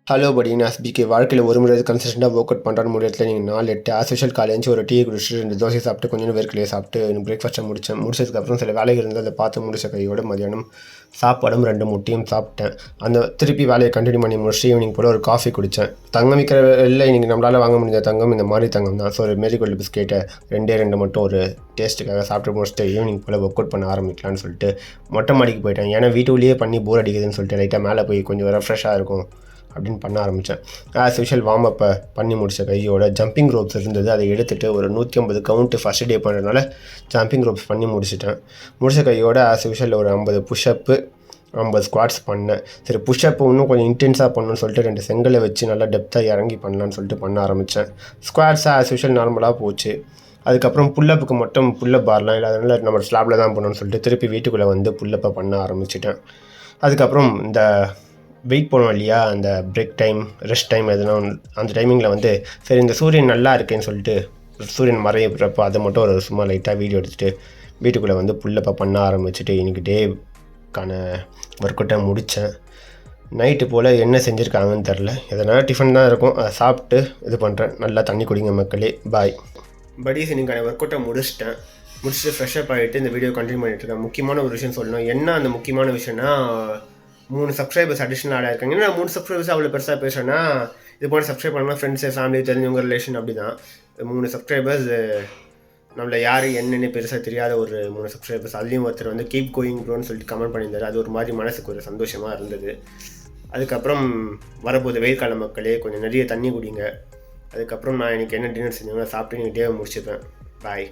Hello படி நான் PK வாழ்க்கையில் ஒரு முறை கன்சிஸ்டண்டாக ஒர்க் அவுட் பண்ணுறான்னு முடியல நீங்கள் 4-8 ஆஸ்யூஷுவல் காலையில் ஒரு டீ குடிச்சிட்டு 2 தோசை சாப்பிட்டு கொஞ்சம் வேர்க்கலையே சாப்பிட்டு எனக்கு பிரேக்ஃபாஸ்ட்டை முடிச்சதுக்கப்புறம் சில வேலைகள் இருந்தால் அதை பார்த்து முடிச்ச கையோட மதியானம் சாப்பாடும் 2 முட்டையும் சாப்பிட்டேன். அந்த திருப்பி வேலையை கண்டினியூ பண்ணி முடிச்சு ஈவினிங் போல் ஒரு காஃபி குடித்தேன். தங்கம் விற்கிற இல்லை இன்றைக்கி நம்மளால் வாங்க முடிஞ்ச தங்கம் இந்த மாதிரி தங்கம் தான். ஸோ ஒரு மேரிகோல்டு பிஸ்கெட்டை 2 மட்டும் ஒரு டேஸ்ட்டுக்காக சாப்பிட்டு முடிச்சுட்டு ஈவினிங் போல் ஒர்க் அவுட் பண்ண ஆரம்பிக்கலான்னு சொல்லிட்டு மொட்டை மாடிக்கு போயிட்டேன். ஏன்னா வீட்டுக்குள்ளேயே பண்ணி போர் அடிக்குதுன்னு சொல்லிட்டு லைட்டாக மேலே போய் கொஞ்சம் ரெஃப்ரெஷ்ஷாக இருக்கும் அப்படின்னு பண்ண ஆரம்பித்தேன். ஆஸ் யூஷுவல் வார்ம் அப்பை பண்ணி முடித்த கையோட ஜம்பிங் ரோப்ஸ் இருந்தது. அதை எடுத்துகிட்டு ஒரு 150 கவுண்ட்டு ஃபஸ்ட் டே பண்ணுறதுனால ஜம்பிங் ரோப்ஸ் பண்ணி முடிச்சிட்டேன். முடித்த கையோட ஆஸ் யூஷுவல் ஒரு 50 புஷ்அப்பு 50 ஸ்குவாட்ஸ் பண்ணேன். சரி புஷ்அப்பு இன்னும் கொஞ்சம் இன்டென்ஸாக பண்ணணும்னு சொல்லிட்டு 2 செங்கலை வச்சு நல்லா டெப்த்தாக இறங்கி பண்ணலான்னு சொல்லிட்டு பண்ண ஆரம்பித்தேன். ஸ்குவாட்ஸாக ஆஸ் யூஷுவல் நார்மலாக போச்சு. அதுக்கப்புறம் புல்லப்புக்கு மட்டும் புல்லப் பார்லாம் இல்லை, அதனால் நம்ம ஸ்லாப்பில் தான் பண்ணணும்னு சொல்லிட்டு திருப்பி வீட்டுக்குள்ளே வந்து புல்லப்பை பண்ண ஆரம்பிச்சிட்டேன். அதுக்கப்புறம் இந்த வெயிட் பண்ணுவோம் இல்லையா, அந்த பிரேக் டைம் ரெஸ்ட் டைம் எதுனா அந்த டைமிங்கில் வந்து சரி இந்த சூரியன் நல்லா இருக்கேன்னு சொல்லிட்டு சூரியன் மறையிறப்போ அதை மட்டும் ஒரு சும்மா லைட்டாக வீடியோ எடுத்துகிட்டு வீட்டுக்குள்ளே வந்து புல்லப்பை பண்ண ஆரம்பிச்சுட்டு இன்றைக்கி டேக்கான ஒர்க் அவுட்டை முடித்தேன். நைட்டு போல் என்ன செஞ்சுருக்காங்கன்னு தெரில, எதனால் டிஃபன் தான் இருக்கும், அதை சாப்பிட்டு இது பண்ணுறேன். நல்லா தண்ணி குடிங்க மக்களே, பாய். படிஸ் இன்றைக்கான ஒர்க் அவுட்டை முடிச்சுட்டு ஃப்ரெஷ்ஷப் ஆகிட்டு இந்த வீடியோ கண்டினியூ பண்ணிட்டுருக்கேன். முக்கியமான ஒரு விஷயம் சொல்லணும். என்ன அந்த முக்கியமான விஷயம்னா 3 சப்ஸ்கிரைபர்ஸ் அடிஷனல் ஆடாக இருக்காங்க. ஏன்னா 3 சப்ஸ்கிரைபர்ஸ் அவ்வளோ பெருசாக பேசுகிறேன்னா இது போல சப்ஸ்கிரைப் பண்ணால் ஃப்ரெண்ட்ஸு ஃபேமிலி தெரிஞ்சவங்க ரிலேஷன் அப்படி தான். 3 சப்ஸ்கிரைபர்ஸ் நம்மளை யார் என்னென்னு பெருசாக தெரியாத ஒரு 3 சப்ஸ்கிரைபர்ஸ். அதுலேயும் ஒருத்தர் வந்து கீப் கோயிங் ப்ரோன்னு சொல்லிட்டு கமெண்ட் பண்ணியிருந்தார். அது ஒரு மாதிரி மனசுக்கு ஒரு சந்தோஷமாக இருந்தது. அதுக்கப்புறம் வரப்போது வெயில் கால மக்களே கொஞ்சம் நிறைய தண்ணி குடிங்க. அதுக்கப்புறம் நான் எனக்கு என்ன டின்னர் செஞ்சோன்னா சாப்பிட்டு நீங்கள் டேவை முடிச்சுப்பேன். பாய்.